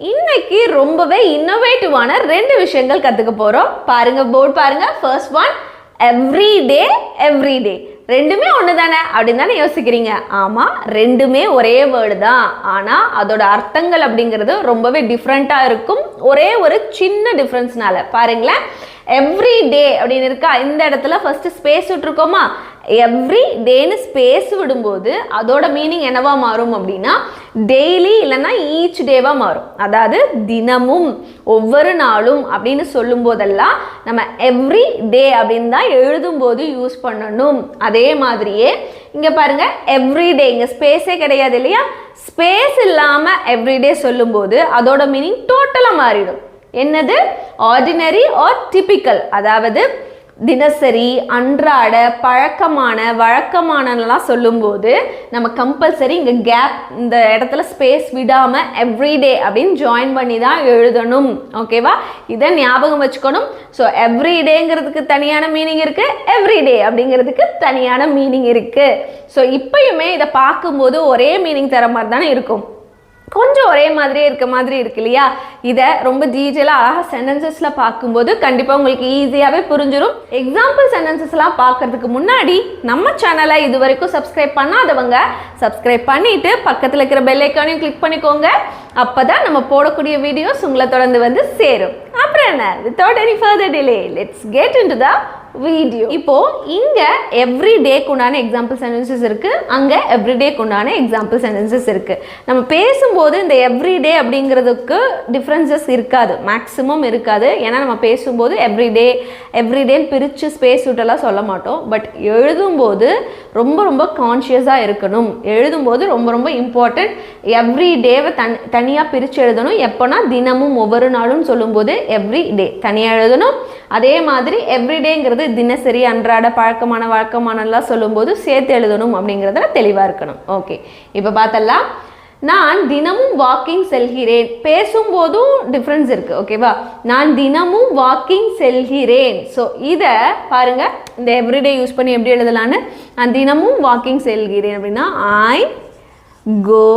இன்னைக்கு ரொம்பவே இன்னோவேட்டிவான ரெண்டு விஷயங்கள் கற்றுக்க போகிறோம். பாருங்க, போர்டு பாருங்க. First one, everyday everyday. ரெண்டுமே ஒன்று தானே அப்படின்னு தானே யோசிக்கிறீங்க. ஆமாம், ரெண்டுமே ஒரே வேர்டு தான். ஆனால் அதோட அர்த்தங்கள் அப்படிங்கிறது ரொம்பவே டிஃப்ரெண்ட்டாக இருக்கும், ஒரே ஒரு சின்ன டிஃப்ரென்ஸ்னால. பாருங்களேன், எவ்ரி டே அப்படின்னு இருக்கா, இந்த இடத்துல ஃபர்ஸ்ட் ஸ்பேஸ் விட்டுருக்கோமா. எவ்ரி டேன்னு ஸ்பேஸ் விடும்போது அதோட மீனிங் என்னவா மாறும் அப்படின்னா டெய்லி இல்லைன்னா ஈச் டேவா மாறும். அதாவது தினமும், ஒவ்வொரு நாளும் அப்படின்னு சொல்லும் போதெல்லாம் நம்ம எவ்ரி டே அப்படின்னு தான் எழுதும்போது யூஸ் பண்ணணும். அதே மாதிரியே இங்கே பாருங்க, எவ்ரிடே, இங்கே ஸ்பேஸே கிடையாது இல்லையா. ஸ்பேஸ் இல்லாமல் எவ்ரிடே சொல்லும்போது அதோட மீனிங் டோட்டலாக மாறிடும். என்னது? ஆர்டினரி ஆர் டிபிக்கல், அதாவது தினசரி, அன்றாட, பழக்கமான, வழக்கமானலாம் சொல்லும்போது நம்ம கம்பல்சரி இங்கே கேப், இந்த இடத்துல ஸ்பேஸ் விடாமல் எவ்ரிடே அப்படின்னு ஜாயின் பண்ணி தான் எழுதணும். ஓகேவா? இதை ஞாபகம் வச்சுக்கணும். ஸோ எவ்ரிடேங்கிறதுக்கு தனியான மீனிங் இருக்குது, எவ்ரிடே அப்படிங்கிறதுக்கு தனியான மீனிங் இருக்குது. ஸோ இப்பயுமே இதை பார்க்கும்போது ஒரே மீனிங் தர மாதிரி தானே இருக்கும், கொஞ்சம் ஒரே மாதிரியே இருக்க மாதிரி இருக்கு இல்லையா. இதை ரொம்ப டீட்டெயிலாக அழகாக சென்டென்சஸில் பார்க்கும்போது கண்டிப்பாக உங்களுக்கு ஈஸியாகவே புரிஞ்சிடும். எக்ஸாம்பிள் சென்டென்சஸ்லாம் பார்க்கறதுக்கு முன்னாடி நம்ம சேனலை இது வரைக்கும் சப்ஸ்கிரைப் பண்ணாதவங்க சப்ஸ்கிரைப் பண்ணிவிட்டு பக்கத்தில் இருக்கிற பெல் ஐக்கானையும் கிளிக் பண்ணிக்கோங்க. அப்போ தான் நம்ம போடக்கூடிய வீடியோஸ் உங்களை தொடர்ந்து வந்து சேரும். அப்புறம் என்ன, without any further delay, let's get into the video. இப்போ இங்க எவ்ரி டேக்கு உண்டான எக்ஸாம்பிள் சென்டென்சஸ் இருக்கு, அங்க எவ்ரி டேக்கு உண்டான எக்ஸாம்பிள் சென்டென்சஸ் இருக்கு. நம்ம பேசும்போது இந்த எவ்ரி டே அப்படிங்கிறதுக்கு டிஃப்ரென்சஸ் இருக்காது, மேக்ஸிமம் இருக்காது. ஏன்னா நம்ம பேசும்போது எவ்ரிடேன்னு பிரித்து ஸ்பேஸ் விட்டெல்லாம் சொல்ல மாட்டோம். பட் எழுதும்போது ரொம்ப ரொம்ப கான்ஷியஸாக இருக்கணும். எழுதும்போது ரொம்ப ரொம்ப இம்பார்ட்டன்ட். எவ்ரி டேவை தனியாக பிரித்து எழுதணும். எப்போனா தினமும், ஒவ்வொரு நாளும் சொல்லும்போது எவ்ரி டே தனியாக எழுதணும். அதே மாதிரி எவ்ரிடேங்கிறது தினசரி, அன்றாட, பழக்கமான, வழக்கமானலாம் சொல்லும்போது சேர்த்து எழுதணும் அப்படிங்கிறதுல தெளிவாக இருக்கணும். ஓகே, இப்போ பார்த்தலாம். நான் தினமும் வாக்கிங் செல்கிறேன். பேசும்போதும் டிஃப்ரென்ஸ் இருக்குது. ஓகேவா? நான் தினமும் வாக்கிங் செல்கிறேன். ஸோ இதை பாருங்க, இந்த எவ்ரிடே யூஸ் பண்ணி எப்படி எழுதலான்னு. நான் தினமும் வாக்கிங் செல்கிறேன் அப்படின்னா I go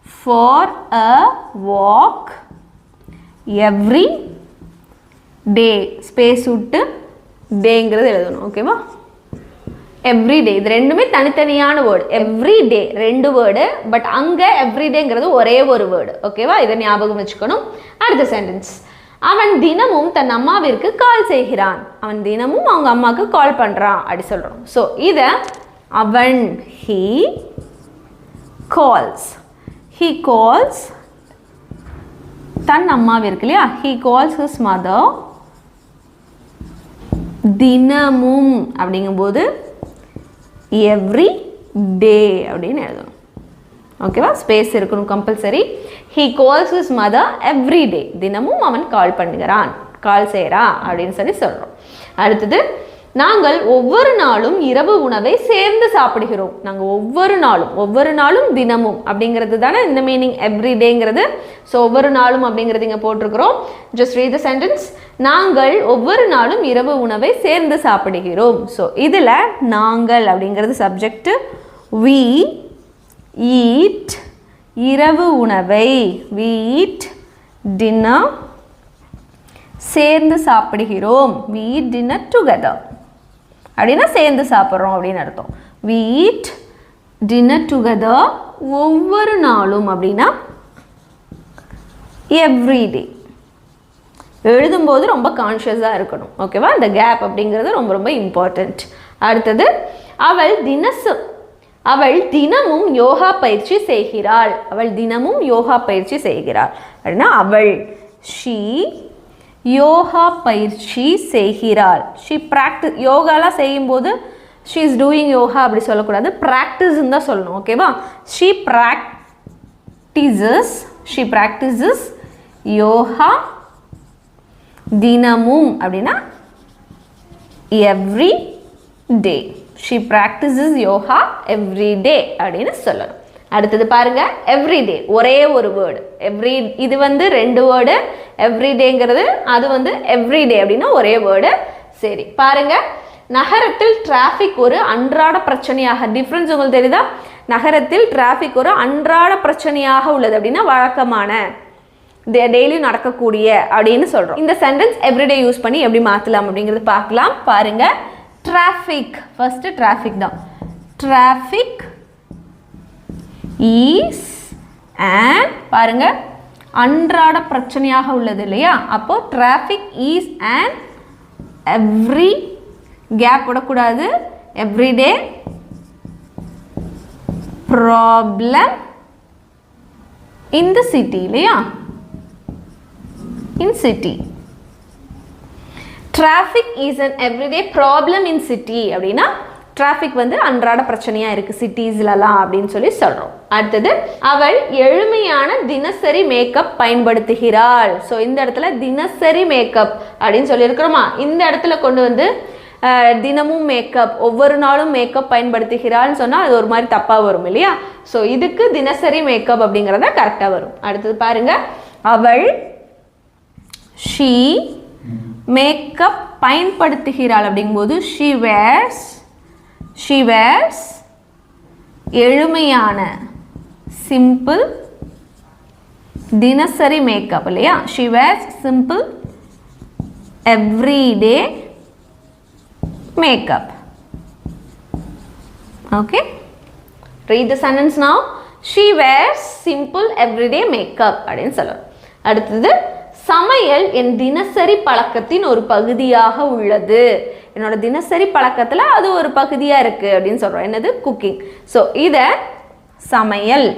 for a walk every day, space விட்டு டேங்கிறது எழுதணும். ஓகேவா? எவ்ரி டே, இது ரெண்டுமே தனித்தனியான வேர்டு. எவ்ரி டே ரெண்டு வேர்டு, பட் அங்கே எவ்ரிடேங்கிறது ஒரே ஒரு வேர்டு. ஓகேவா? இதை ஞாபகம் வச்சுக்கணும். அடுத்த சென்டென்ஸ், அவன் தினமும் தன் அம்மாவிற்கு கால் செய்கிறான். அவன் தினமும் அவங்க அம்மாவுக்கு கால் பண்ணுறான் அப்படி சொல்கிறோம். ஸோ இதை அவன், ஹீ கால்ஸ் தன் அம்மாவிற்கு இல்லையா, ஹீ கால்ஸ் ஹிஸ் மதர் தினமும் அப்படிங்கும்போது எவ்ரி டே அப்படின்னு எழுதணும். ஓகேவா? ஸ்பேஸ் இருக்கணும் compulsory. He calls his mother every day, தினமும் அவன் கால் பண்ணுகிறான், கால் செய்கிறான் அப்படின்னு சொல்லி சொல்கிறோம். அடுத்தது, நாங்கள் ஒவ்வொரு நாளும் இரவு உணவை சேர்ந்து சாப்பிடுகிறோம். நாங்கள் ஒவ்வொரு நாளும் தினமும் அப்படிங்கிறது தானே இந்த மீனிங் எவ்ரிடேங்கிறது. ஸோ ஒவ்வொரு நாளும் அப்படிங்கிறது இங்கே போட்டிருக்கிறோம். Just read the sentence. நாங்கள் ஒவ்வொரு நாளும் இரவு உணவை சேர்ந்து சாப்பிடுகிறோம். ஸோ இதில் நாங்கள் அப்படிங்கிறது சப்ஜெக்ட், we eat இரவு உணவை, we eat dinner, சேர்ந்து சாப்பிடுகிறோம், we eat dinner together அப்படின்னா சேர்ந்து சாப்பிட்றோம் அப்படின்னு அர்த்தம். we eat dinner together ஒவ்வொரு நாளும் அப்படின்னா எவ்ரிடே. எழுதும்போது ரொம்ப கான்ஷியஸாக இருக்கணும். ஓகேவா? இந்த கேப் அப்படிங்கிறது ரொம்ப ரொம்ப இம்பார்ட்டண்ட். அடுத்தது, அவள் தினமும் யோகா பயிற்சி செய்கிறாள். அப்படின்னா அவள், ஷீ யோகா பயிற்சி செய்கிறாள். ஷீ ப்ராக்டிஸ், யோகாலாம் செய்யும்போது ஷீ இஸ் டூயிங் யோகா அப்படி சொல்லக்கூடாது, ப்ராக்டிஸ்ன்னு தான் சொல்லணும். ஓகேவா? ஷீ ப்ராக்டிசஸ் யோகா தினமும் அப்படின்னா every day. She practices yoga every day அப்படின்னு சொல்லணும். அடுத்தது பாருங்க, எவ்ரிடே ஒரே ஒரு வேர்டு. இது வந்து ரெண்டு வேர்டு. எவ்ரிடேங்கிறது அது வந்து எவ்ரிடே அப்படின்னா ஒரே வேர்டு. சரி பாருங்க, நகரத்தில் டிராஃபிக் ஒரு அன்றாட பிரச்சனையாக, டிஃப்ரென்ஸ் உங்களுக்கு தெரியுதா? நகரத்தில் டிராஃபிக் ஒரு அன்றாட பிரச்சனையாக உள்ளது அப்படின்னா வழக்கமான. டெய்லி நடக்கக்கூடிய அப்படின்னு சொல்கிறோம். இந்த சென்டென்ஸ் எவ்ரிடே யூஸ் பண்ணி எப்படி மாற்றலாம் அப்படிங்கிறது பார்க்கலாம். பாருங்க, டிராஃபிக், ஃபர்ஸ்ட் டிராஃபிக் தான். டிராஃபிக் இஸ் அண்ட் பாருங்க அன்றாட பிரச்சனையாக உள்ளது இல்லையா, அப்போ traffic is and every gap விடக்கூடாது, everyday problem in the city இல்லையா, in city. Traffic is an everyday problem in city அப்படின்னா டிராஃபிக் வந்து அன்றாட பிரச்சனையாக இருக்குது சிட்டிஸ்லலாம் அப்படின்னு சொல்லி சொல்கிறோம். அடுத்தது, அவள் எளிமையான தினசரி மேக்கப் பயன்படுத்துகிறாள். ஸோ இந்த இடத்துல தினசரி மேக்கப் அப்படின்னு சொல்லியிருக்கிறோமா, இந்த இடத்துல கொண்டு வந்து தினமும் மேக்கப், ஒவ்வொரு நாளும் மேக்கப் பயன்படுத்துகிறாள்னு சொன்னால் அது ஒரு மாதிரி தப்பாக வரும் இல்லையா. ஸோ இதுக்கு தினசரி மேக்கப் அப்படிங்கிறத கரெக்டாக வரும். அடுத்தது பாருங்க, அவள் ஷீ மேக்கப் பயன்படுத்துகிறாள் அப்படிங்கும்போது ஷீ wears எளிமையான சிம்பிள் தினசரி மேக்கப் இல்லையா, she wears simple everyday makeup. Okay, read the sentence now. She wears simple everyday makeup அப்படின்னு சொல்லணும். அடுத்தது, சமையல் என் தினசரி பழக்கத்தின் ஒரு பகுதியாக உள்ளது. என்னோட தினசரி பழக்கத்தில் அது ஒரு பகுதியாக இருக்குது அப்படின்னு சொல்கிறோம். என்னது? குக்கிங். ஸோ இதை சமையல்,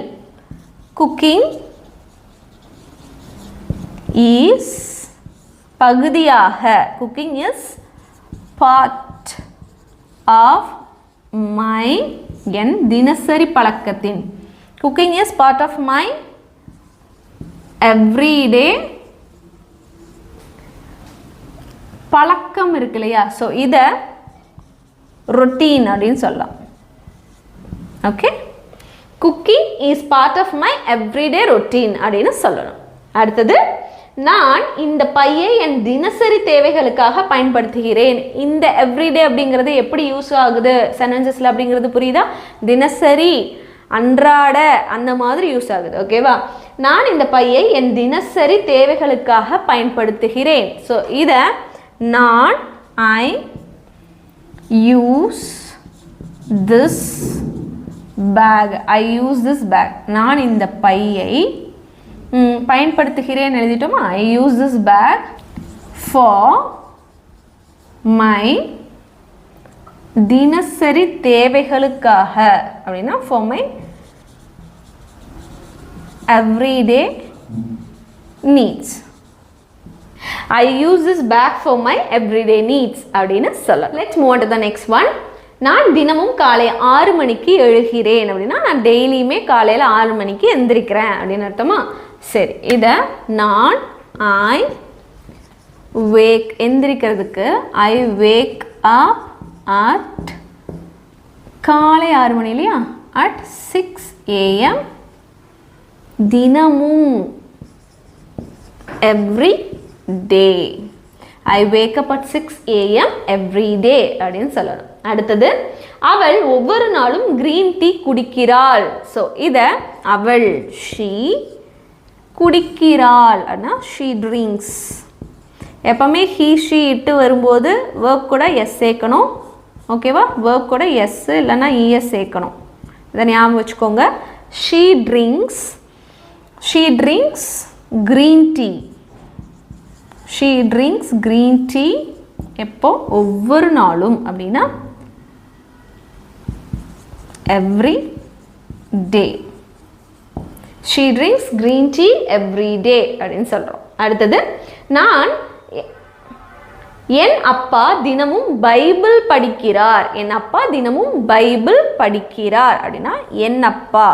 குக்கிங் இஸ் பகுதியாக, cooking is part of my, என் தினசரி பழக்கத்தின், cooking is part of my everyday பழக்கம் இருக்கு இல்லையா. ஸோ இதை ரொட்டீன் அப்படின்னு சொல்லலாம். Okay, cooking is part of my everyday routine அப்படின்னு சொல்லணும். அடுத்தது, நான் இந்த பையை என் தினசரி தேவைகளுக்காக பயன்படுத்துகிறேன். இந்த எவ்ரிடே அப்படிங்கிறது எப்படி யூஸ் ஆகுது சென்டென்சஸ்ல அப்படிங்கிறது புரியுதா? தினசரி, அன்றாட, அந்த மாதிரி யூஸ் ஆகுது. ஓகேவா? நான் இந்த பையை என் தினசரி தேவைகளுக்காக பயன்படுத்துகிறேன். ஸோ இதை நான், I use this bag, I use this bag, நான் இந்த பையை பயன்படுத்துகிறேன் எழுதிட்டோமா. I use this bag for my தினசரி தேவைகளுக்காக அப்படின்னா for my everyday needs. I use this bag for my everyday needs அப்படின்னு சொல்லலாம். Let's move on to the next one. நான் தினமும் காலை 6 மணிக்கு எழுகிறேன் அப்படின்னா நான் டெய்லியுமே காலையில் 6 மணிக்கு எந்திரிக்கிறேன் அப்படின்னு அர்த்தமா. சரி, இதை நான் I wake, எந்திரிக்கிறதுக்கு I wake up at காலை 6 மணி இல்லையா, at 6 AM தினமும் every day. I wake up at 6 AM every day அப்படின்னு சொல்லணும். அடுத்தது, அவள் ஒவ்வொரு நாளும் green tea குடிக்கிறாள். ஸோ இதை அவள் she குடிக்கிறாள் அப்படின்னா she drinks. எப்பவுமே he she இட்டு வரும்போது verb கூட எஸ் சேர்க்கணும். ஓகேவா? verb கூட எஸ் இல்லைன்னா இஎஸ் சேர்க்கணும். இதை ஞாபகம் வச்சுக்கோங்க. she drinks green tea. she drinks green tea எப்போ? ஒவ்வொரு நாளும் அப்படின்னா every day. she drinks green tea every day அப்படின்னு சொல்கிறோம். அடுத்தது, நான், என் அப்பா தினமும் பைபிள் படிக்கிறார். என் அப்பா தினமும் பைபிள் படிக்கிறார் அப்படின்னா என் அப்பா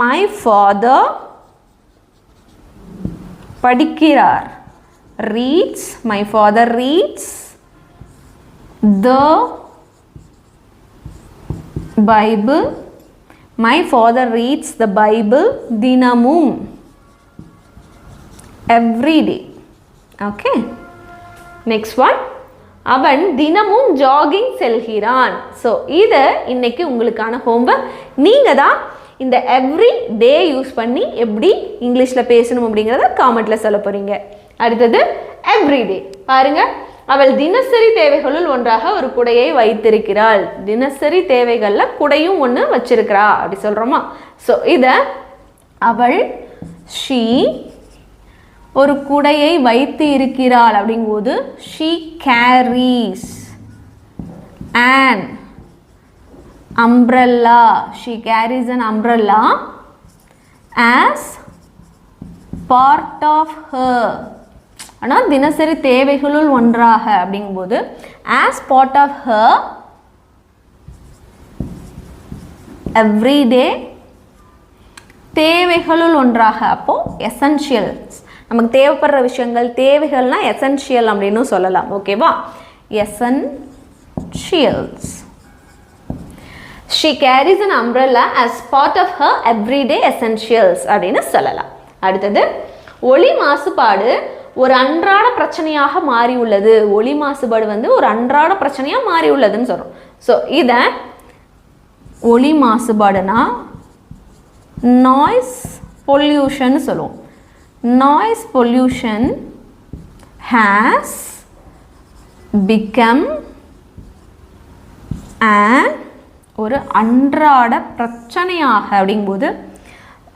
my father படிக்கிறார். reads, my father reads the Bible. My father reads the Bible dinamum every day. Okay, next one. அவன் தினமும் ஜாகிங் செல்கிறான். ஸோ இது இன்னைக்கு உங்களுக்கான ஹோம்வொர்க். நீங்கள் தான் இந்த எவ்ரி டே யூஸ் பண்ணி எப்படி இங்கிலீஷில் பேசணும் அப்படிங்கிறத காமெண்ட்டில் சொல்ல போகிறீங்க. அடுத்தது எவ்ரிடே. பாருங்க, அவள் தினசரி தேவைகளுள் ஒன்றாக ஒரு குடையை வைத்திருக்கிறாள். தினசரி தேவைகளில் குடையும் ஒன்று வச்சிருக்கிறா அப்படி சொல்கிறோமா? ஸோ இதை அவள் ஷீ ஒரு குடையை வைத்து இருக்கிறாள் அப்படிங்கும்போது she கேரீஸ் an umbrella. She carries an umbrella as part of her. ஆனால் தினசரி தேவைகளுள் ஒன்றாக அப்படிங்கும்போது as part of her everyday தேவைகளுள் ஒன்றாக. அப்போது எசென்ஷியல்ஸ், நமக்கு தேவைப்படுற விஷயங்கள், தேவைகள்னால் எசென்ஷியல் அப்படின்னு சொல்லலாம். ஓகேவா? essentials. She carries an umbrella as part of her everyday essentials அப்படின்னு சொல்லலாம். அடுத்தது ஒளி மாசுபாடு ஒரு அன்றாட பிரச்சனையாக மாறி உள்ளது. ஒளி மாசுபாடு வந்து ஒரு அன்றாட பிரச்சனையாக மாறி உள்ளதுன்னு சொல்கிறோம். ஸோ இதை ஒளி மாசுபாடுனா நாய்ஸ் பொல்யூஷன் சொல்லுவோம். நாய்ஸ் பொல்யூஷன் has become ஒரு அன்றாட பிரச்சனையாக அப்படிங்கும்போது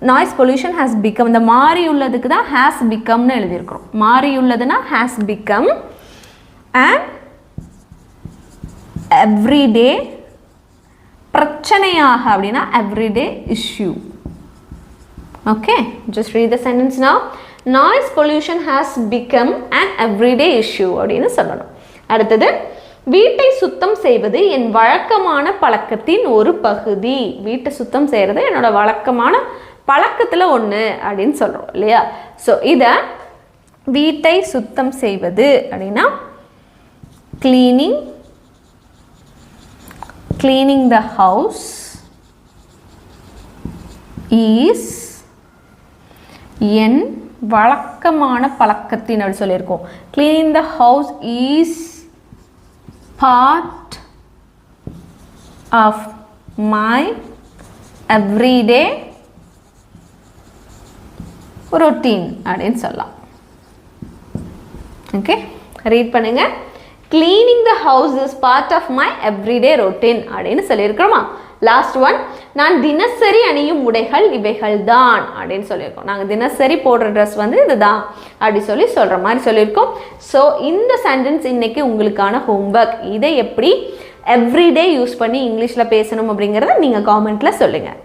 நாய்ஸ் பொல்யூஷன் ஹேஸ் பிகம், இந்த மாறியுள்ளதுக்கு தான் ஹேஸ் பிகம்னு எழுதியிருக்கிறோம். மாறியுள்ளதுன்னா ஹேஸ் பிகம் அண்ட் எவ்ரிடே பிரச்சனையாக அப்படின்னா everyday issue. Okay, just read the sentence now. Noise pollution has become and everyday issue அப்படின்னு சொல்லணும். அடுத்தது வீட்டை சுத்தம் செய்வது என் வழக்கமான பழக்கத்தின் ஒரு பகுதி. வீட்டை சுத்தம் செய்கிறது என்னோட வழக்கமான பழக்கத்தில் ஒன்று அப்படின்னு சொல்கிறோம் இல்லையா? ஸோ இதை வீட்டை சுத்தம் செய்வது அப்படின்னா கிளீனிங் த ஹவுஸ் ஈஸ் என் வழக்கமான பழக்கத்தின் அப்படி சொல்லியிருக்கோம். Cleaning the house is part of my everyday routine அப்படின்னு சொல்லலாம். ஓகே, ரீட் பண்ணுங்க. cleaning the house is part of my everyday routine அப்படின்னு சொல்லியிருக்கிறோமா? லாஸ்ட் ஒன், நான் தினசரி அணியும் உடைகள் இவைகள் தான் அப்படின்னு சொல்லியிருக்கோம். நாங்கள் தினசரி போடுற ட்ரெஸ் வந்து இதுதான் அப்படி சொல்கிற மாதிரி சொல்லியிருக்கோம். ஸோ இந்த சென்டென்ஸ் இன்னைக்கு உங்களுக்கான ஹோம்ஒர்க். இதை எப்படி எவ்ரிடே யூஸ் பண்ணி இங்கிலீஷில் பேசணும் அப்படிங்கிறத நீங்கள் காமெண்ட்டில் சொல்லுங்கள்.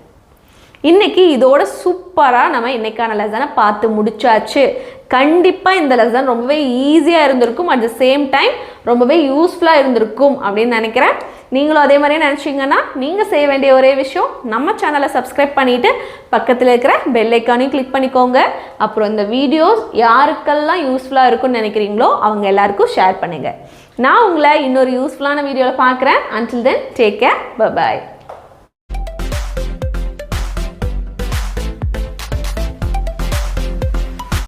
இன்றைக்கி இதோட சூப்பராக நம்ம இன்றைக்கான லெசனை பார்த்து முடிச்சாச்சு. கண்டிப்பாக இந்த லெசன் ரொம்பவே ஈஸியாக இருந்திருக்கும், அட் த சேம் டைம் ரொம்பவே யூஸ்ஃபுல்லாக இருந்திருக்கும் அப்படின்னு நினைக்கிறேன். நீங்களும் அதே மாதிரியே நினச்சிங்கன்னா நீங்கள் செய்ய வேண்டிய ஒரே விஷயம், நம்ம சேனலை சப்ஸ்கிரைப் பண்ணிவிட்டு பக்கத்தில் இருக்கிற பெல் ஐக்கானையும் கிளிக் பண்ணிக்கோங்க. அப்புறம் இந்த வீடியோஸ் யாருக்கெல்லாம் யூஸ்ஃபுல்லாக இருக்குன்னு நினைக்கிறீங்களோ அவங்க எல்லாருக்கும் ஷேர் பண்ணுங்கள். நான் உங்களை இன்னொரு யூஸ்ஃபுல்லான வீடியோவில் பார்க்குறேன். Until then take care, bye bye.